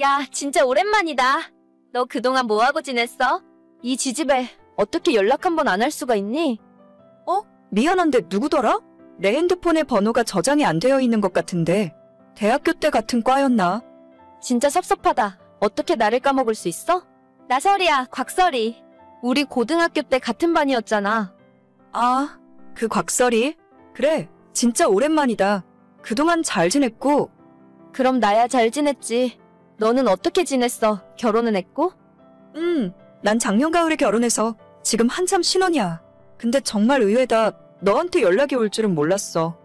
야, 진짜 오랜만이다. 너 그동안 뭐하고 지냈어? 이 지집에 어떻게 연락 한 번 안 할 수가 있니? 미안한데 누구더라? 내 핸드폰에 번호가 저장이 안 되어 있는 것 같은데 대학교 때 같은 과였나? 진짜 섭섭하다. 어떻게 나를 까먹을 수 있어? 나 설이야, 곽설이. 우리 고등학교 때 같은 반이었잖아. 아, 그 곽설이? 그래, 진짜 오랜만이다. 그동안 잘 지냈고? 그럼 나야 잘 지냈지. 너는 어떻게 지냈어? 결혼은 했고? 난 작년 가을에 결혼해서 지금 한참 신혼이야. 근데 정말 의외다. 너한테 연락이 올 줄은 몰랐어.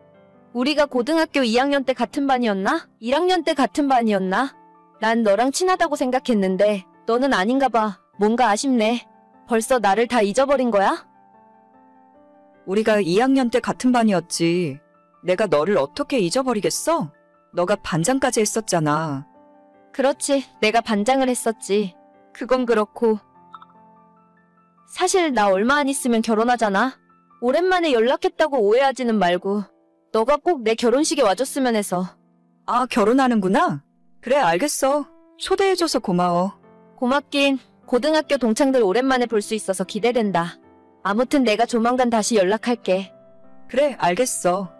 우리가 고등학교 2학년 때 같은 반이었나? 1학년 때 같은 반이었나? 난 너랑 친하다고 생각했는데 너는 아닌가 봐. 뭔가 아쉽네. 벌써 나를 다 잊어버린 거야? 우리가 2학년 때 같은 반이었지. 내가 너를 어떻게 잊어버리겠어? 너가 반장까지 했었잖아. 그렇지, 내가 반장을 했었지. 그건 그렇고. 사실 나 얼마 안 있으면 결혼하잖아. 오랜만에 연락했다고 오해하지는 말고 너가 꼭 내 결혼식에 와줬으면 해서. 아, 결혼하는구나? 그래, 알겠어. 초대해줘서 고마워. 고맙긴. 고등학교 동창들 오랜만에 볼 수 있어서 기대된다. 아무튼 내가 조만간 다시 연락할게. 그래, 알겠어.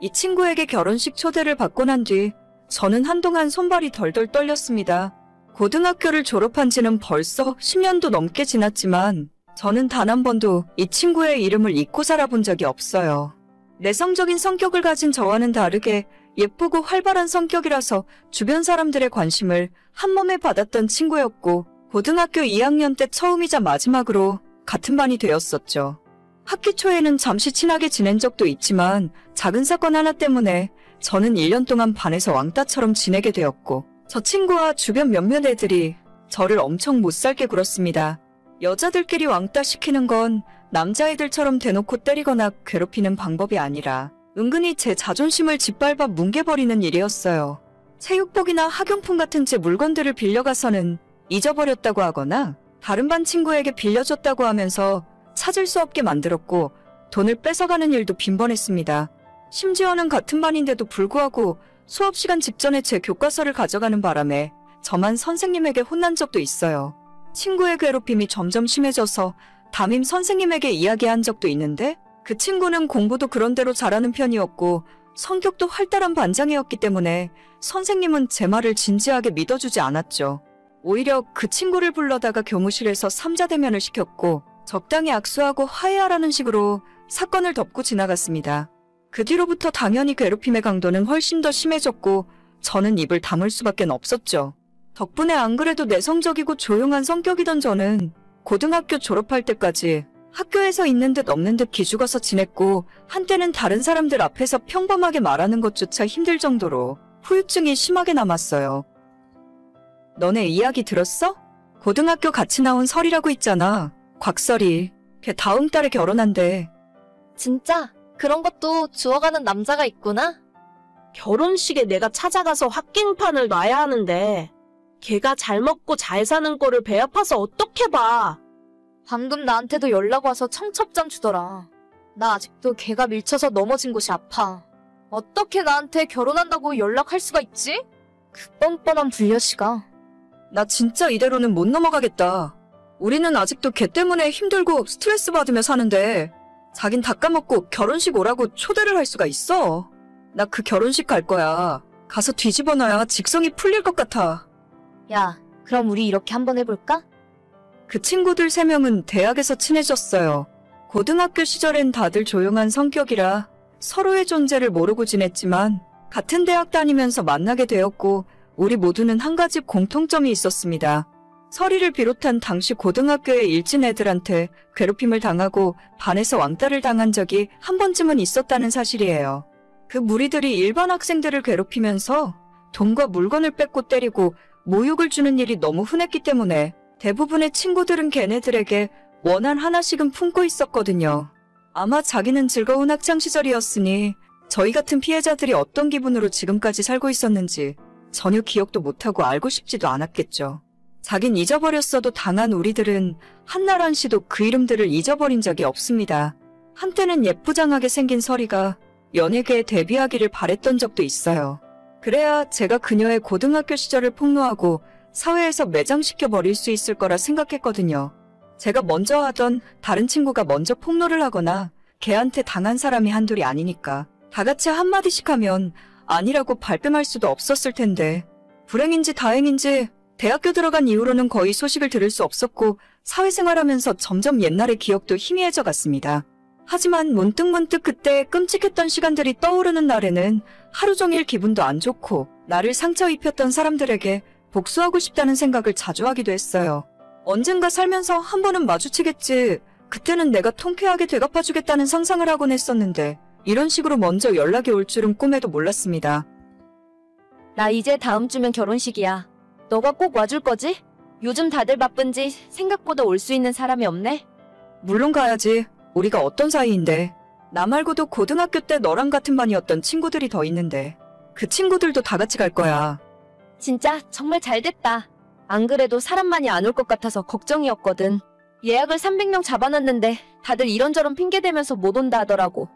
이 친구에게 결혼식 초대를 받고 난 뒤 저는 한동안 손발이 덜덜 떨렸습니다. 고등학교를 졸업한 지는 벌써 10년도 넘게 지났지만 저는 단 한 번도 이 친구의 이름을 잊고 살아본 적이 없어요. 내성적인 성격을 가진 저와는 다르게 예쁘고 활발한 성격이라서 주변 사람들의 관심을 한몸에 받았던 친구였고 고등학교 2학년 때 처음이자 마지막으로 같은 반이 되었었죠. 학기 초에는 잠시 친하게 지낸 적도 있지만 작은 사건 하나 때문에 저는 1년 동안 반에서 왕따처럼 지내게 되었고 저 친구와 주변 몇몇 애들이 저를 엄청 못살게 굴었습니다. 여자들끼리 왕따 시키는 건 남자애들처럼 대놓고 때리거나 괴롭히는 방법이 아니라 은근히 제 자존심을 짓밟아 뭉개버리는 일이었어요. 체육복이나 학용품 같은 제 물건들을 빌려가서는 잊어버렸다고 하거나 다른 반 친구에게 빌려줬다고 하면서 찾을 수 없게 만들었고 돈을 뺏어가는 일도 빈번했습니다. 심지어는 같은 반인데도 불구하고 수업 시간 직전에 제 교과서를 가져가는 바람에 저만 선생님에게 혼난 적도 있어요. 친구의 괴롭힘이 점점 심해져서 담임 선생님에게 이야기한 적도 있는데 그 친구는 공부도 그런대로 잘하는 편이었고 성격도 활달한 반장이었기 때문에 선생님은 제 말을 진지하게 믿어주지 않았죠. 오히려 그 친구를 불러다가 교무실에서 삼자대면을 시켰고 적당히 악수하고 화해하라는 식으로 사건을 덮고 지나갔습니다. 그 뒤로부터 당연히 괴롭힘의 강도는 훨씬 더 심해졌고 저는 입을 다물 수밖에 없었죠. 덕분에 안 그래도 내성적이고 조용한 성격이던 저는 고등학교 졸업할 때까지 학교에서 있는 듯 없는 듯 기죽어서 지냈고 한때는 다른 사람들 앞에서 평범하게 말하는 것조차 힘들 정도로 후유증이 심하게 남았어요. 너네 이야기 들었어? 고등학교 같이 나온 설이라고 있잖아. 곽설이. 걔 다음 달에 결혼한대. 진짜? 그런 것도 주워가는 남자가 있구나? 결혼식에 내가 찾아가서 헛갱판을 놔야 하는데 걔가 잘 먹고 잘 사는 거를 배 아파서 어떻게 봐. 방금 나한테도 연락 와서 청첩장 주더라. 나 아직도 걔가 밀쳐서 넘어진 곳이 아파. 어떻게 나한테 결혼한다고 연락할 수가 있지? 그 뻔뻔한 불려시가. 나 진짜 이대로는 못 넘어가겠다. 우리는 아직도 걔 때문에 힘들고 스트레스 받으며 사는데 자긴 다 까먹고 결혼식 오라고 초대를 할 수가 있어. 나 그 결혼식 갈 거야. 가서 뒤집어 놔야 직성이 풀릴 것 같아. 야, 그럼 우리 이렇게 한번 해볼까? 그 친구들 3명은 대학에서 친해졌어요. 고등학교 시절엔 다들 조용한 성격이라 서로의 존재를 모르고 지냈지만 같은 대학 다니면서 만나게 되었고 우리 모두는 한 가지 공통점이 있었습니다. 설이를 비롯한 당시 고등학교의 일진 애들한테 괴롭힘을 당하고 반에서 왕따를 당한 적이 한 번쯤은 있었다는 사실이에요. 그 무리들이 일반 학생들을 괴롭히면서 돈과 물건을 뺏고 때리고 모욕을 주는 일이 너무 흔했기 때문에 대부분의 친구들은 걔네들에게 원한 하나씩은 품고 있었거든요. 아마 자기는 즐거운 학창시절이었으니 저희 같은 피해자들이 어떤 기분으로 지금까지 살고 있었는지 전혀 기억도 못하고 알고 싶지도 않았겠죠. 자긴 잊어버렸어도 당한 우리들은 한날 한시도 그 이름들을 잊어버린 적이 없습니다. 한때는 예쁘장하게 생긴 설이가 연예계에 데뷔하기를 바랬던 적도 있어요. 그래야 제가 그녀의 고등학교 시절을 폭로하고 사회에서 매장시켜 버릴 수 있을 거라 생각했거든요. 제가 먼저 하던 다른 친구가 먼저 폭로를 하거나 걔한테 당한 사람이 한둘이 아니니까 다 같이 한마디씩 하면 아니라고 발뺌할 수도 없었을 텐데 불행인지 다행인지 대학교 들어간 이후로는 거의 소식을 들을 수 없었고 사회생활하면서 점점 옛날의 기억도 희미해져 갔습니다. 하지만 문득문득 그때 끔찍했던 시간들이 떠오르는 날에는 하루 종일 기분도 안 좋고 나를 상처 입혔던 사람들에게 복수하고 싶다는 생각을 자주 하기도 했어요. 언젠가 살면서 한 번은 마주치겠지. 그때는 내가 통쾌하게 되갚아주겠다는 상상을 하곤 했었는데 이런 식으로 먼저 연락이 올 줄은 꿈에도 몰랐습니다. 나 이제 다음 주면 결혼식이야. 너가 꼭 와줄 거지? 요즘 다들 바쁜지 생각보다 올 수 있는 사람이 없네? 물론 가야지. 우리가 어떤 사이인데. 나 말고도 고등학교 때 너랑 같은 반이었던 친구들이 더 있는데 그 친구들도 다 같이 갈 거야. 진짜 정말 잘 됐다. 안 그래도 사람 많이 안 올 것 같아서 걱정이었거든. 예약을 300명 잡아놨는데 다들 이런저런 핑계대면서 못 온다 하더라고.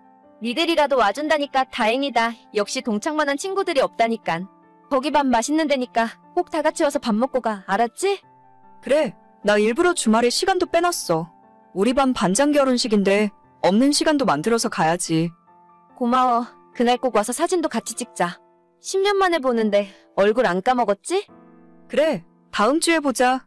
니들이라도 와준다니까 다행이다. 역시 동창만한 친구들이 없다니깐. 거기 밥 맛있는 데니까 꼭 다 같이 와서 밥 먹고 가. 알았지? 그래. 나 일부러 주말에 시간도 빼놨어. 우리 반 반장 결혼식인데 없는 시간도 만들어서 가야지. 고마워. 그날 꼭 와서 사진도 같이 찍자. 10년 만에 보는데 얼굴 안 까먹었지? 그래. 다음 주에 보자.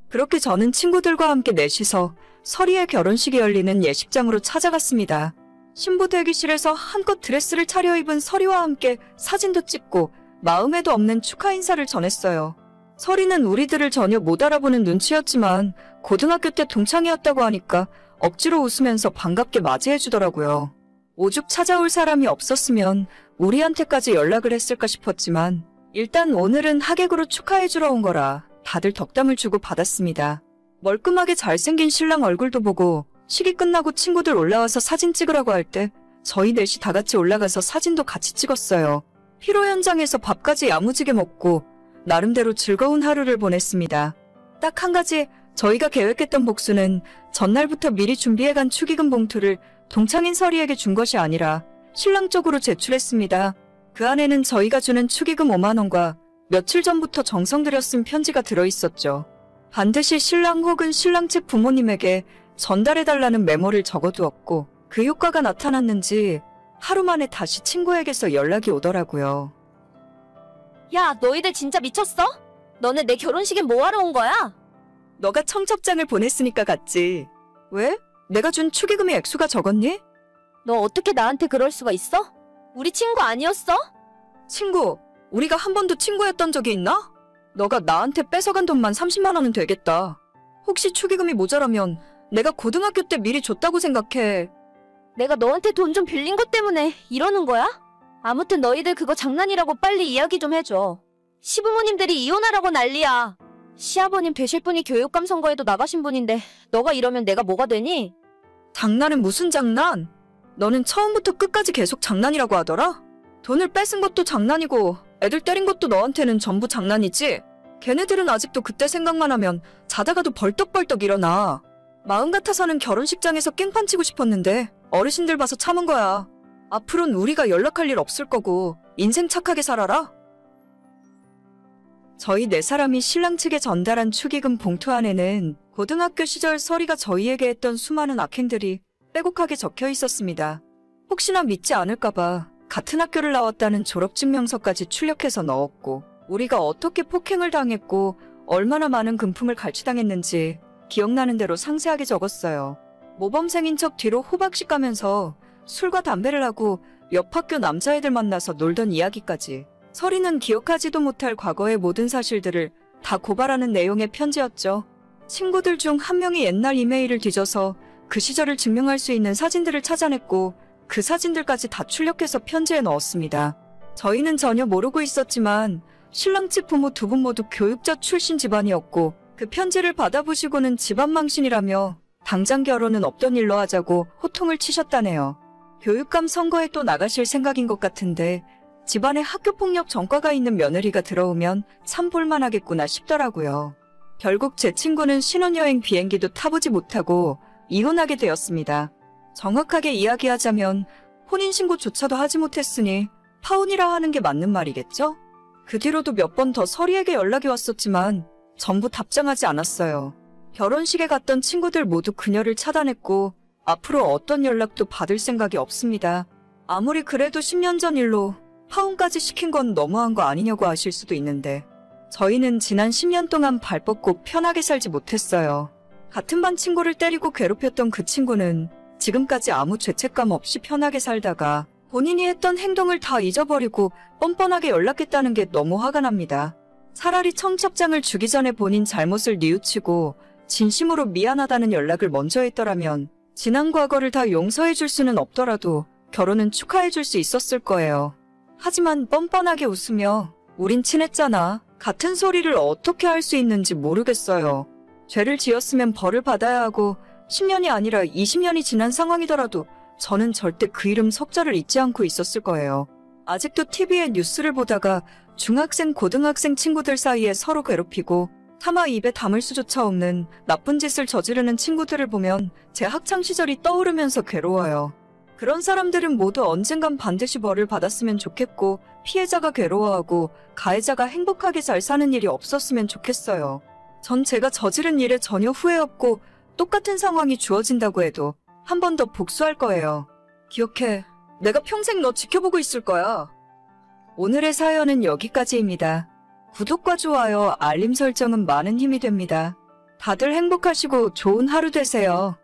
그렇게 저는 친구들과 함께 넷이서 서리의 결혼식이 열리는 예식장으로 찾아갔습니다. 신부 대기실에서 한껏 드레스를 차려입은 서리와 함께 사진도 찍고 마음에도 없는 축하 인사를 전했어요. 서리는 우리들을 전혀 못 알아보는 눈치였지만 고등학교 때 동창이었다고 하니까 억지로 웃으면서 반갑게 맞이해주더라고요. 오죽 찾아올 사람이 없었으면 우리한테까지 연락을 했을까 싶었지만 일단 오늘은 하객으로 축하해주러 온 거라 다들 덕담을 주고 받았습니다. 멀끔하게 잘생긴 신랑 얼굴도 보고 식이 끝나고 친구들 올라와서 사진 찍으라고 할 때 저희 넷이 다 같이 올라가서 사진도 같이 찍었어요. 피로 현장에서 밥까지 야무지게 먹고 나름대로 즐거운 하루를 보냈습니다. 딱 한 가지 저희가 계획했던 복수는 전날부터 미리 준비해간 축의금 봉투를 동창인 서리에게 준 것이 아니라 신랑 쪽으로 제출했습니다. 그 안에는 저희가 주는 축의금 5만 원과 며칠 전부터 정성 들여 쓴 편지가 들어있었죠. 반드시 신랑 혹은 신랑 측 부모님에게 전달해달라는 메모를 적어두었고 그 효과가 나타났는지 하루 만에 다시 친구에게서 연락이 오더라고요. 야, 너희들 진짜 미쳤어? 너네 내 결혼식에 뭐하러 온 거야? 너가 청첩장을 보냈으니까 갔지. 왜? 내가 준 축의금의 액수가 적었니? 너 어떻게 나한테 그럴 수가 있어? 우리 친구 아니었어? 친구, 우리가 한 번도 친구였던 적이 있나? 너가 나한테 뺏어간 돈만 30만 원은 되겠다. 혹시 축의금이 모자라면 내가 고등학교 때 미리 줬다고 생각해. 내가 너한테 돈 좀 빌린 것 때문에 이러는 거야? 아무튼 너희들 그거 장난이라고 빨리 이야기 좀 해줘. 시부모님들이 이혼하라고 난리야. 시아버님 되실 분이 교육감 선거에도 나가신 분인데 너가 이러면 내가 뭐가 되니? 장난은 무슨 장난? 너는 처음부터 끝까지 계속 장난이라고 하더라? 돈을 뺏은 것도 장난이고 애들 때린 것도 너한테는 전부 장난이지? 걔네들은 아직도 그때 생각만 하면 자다가도 벌떡벌떡 일어나. 마음 같아서는 결혼식장에서 깽판 치고 싶었는데 어르신들 봐서 참은 거야. 앞으로는 우리가 연락할 일 없을 거고 인생 착하게 살아라. 저희 4사람이 신랑 측에 전달한 축의금 봉투 안에는 고등학교 시절 서리가 저희에게 했던 수많은 악행들이 빼곡하게 적혀 있었습니다. 혹시나 믿지 않을까봐 같은 학교를 나왔다는 졸업증명서까지 출력해서 넣었고 우리가 어떻게 폭행을 당했고 얼마나 많은 금품을 갈취당했는지 기억나는 대로 상세하게 적었어요. 모범생인 척 뒤로 호박씩 가면서 술과 담배를 하고 옆 학교 남자애들 만나서 놀던 이야기까지 서리는 기억하지도 못할 과거의 모든 사실들을 다 고발하는 내용의 편지였죠. 친구들 중 한 명이 옛날 이메일을 뒤져서 그 시절을 증명할 수 있는 사진들을 찾아냈고 그 사진들까지 다 출력해서 편지에 넣었습니다. 저희는 전혀 모르고 있었지만 신랑 측 부모 2분 모두 교육자 출신 집안이었고 그 편지를 받아보시고는 집안 망신이라며 당장 결혼은 없던 일로 하자고 호통을 치셨다네요. 교육감 선거에 또 나가실 생각인 것 같은데 집안에 학교폭력 전과가 있는 며느리가 들어오면 참 볼만하겠구나 싶더라고요. 결국 제 친구는 신혼여행 비행기도 타보지 못하고 이혼하게 되었습니다. 정확하게 이야기하자면 혼인신고조차도 하지 못했으니 파혼이라 하는 게 맞는 말이겠죠? 그 뒤로도 몇 번 더 서리에게 연락이 왔었지만 전부 답장하지 않았어요. 결혼식에 갔던 친구들 모두 그녀를 차단했고 앞으로 어떤 연락도 받을 생각이 없습니다. 아무리 그래도 10년 전 일로 파혼까지 시킨 건 너무한 거 아니냐고 하실 수도 있는데 저희는 지난 10년 동안 발 뻗고 편하게 살지 못했어요. 같은 반 친구를 때리고 괴롭혔던 그 친구는 지금까지 아무 죄책감 없이 편하게 살다가 본인이 했던 행동을 다 잊어버리고 뻔뻔하게 연락했다는 게 너무 화가 납니다. 차라리 청첩장을 주기 전에 본인 잘못을 뉘우치고 진심으로 미안하다는 연락을 먼저 했더라면 지난 과거를 다 용서해 줄 수는 없더라도 결혼은 축하해 줄 수 있었을 거예요. 하지만 뻔뻔하게 웃으며 우린 친했잖아. 같은 소리를 어떻게 할 수 있는지 모르겠어요. 죄를 지었으면 벌을 받아야 하고 10년이 아니라 20년이 지난 상황이더라도 저는 절대 그 이름 석자를 잊지 않고 있었을 거예요. 아직도 TV에 뉴스를 보다가 중학생, 고등학생 친구들 사이에 서로 괴롭히고 차마 입에 담을 수조차 없는 나쁜 짓을 저지르는 친구들을 보면 제 학창시절이 떠오르면서 괴로워요. 그런 사람들은 모두 언젠간 반드시 벌을 받았으면 좋겠고 피해자가 괴로워하고 가해자가 행복하게 잘 사는 일이 없었으면 좋겠어요. 전 제가 저지른 일에 전혀 후회 없고 똑같은 상황이 주어진다고 해도 한 번 더 복수할 거예요. 기억해. 내가 평생 너 지켜보고 있을 거야. 오늘의 사연은 여기까지입니다. 구독과 좋아요, 알림 설정은 많은 힘이 됩니다. 다들 행복하시고 좋은 하루 되세요.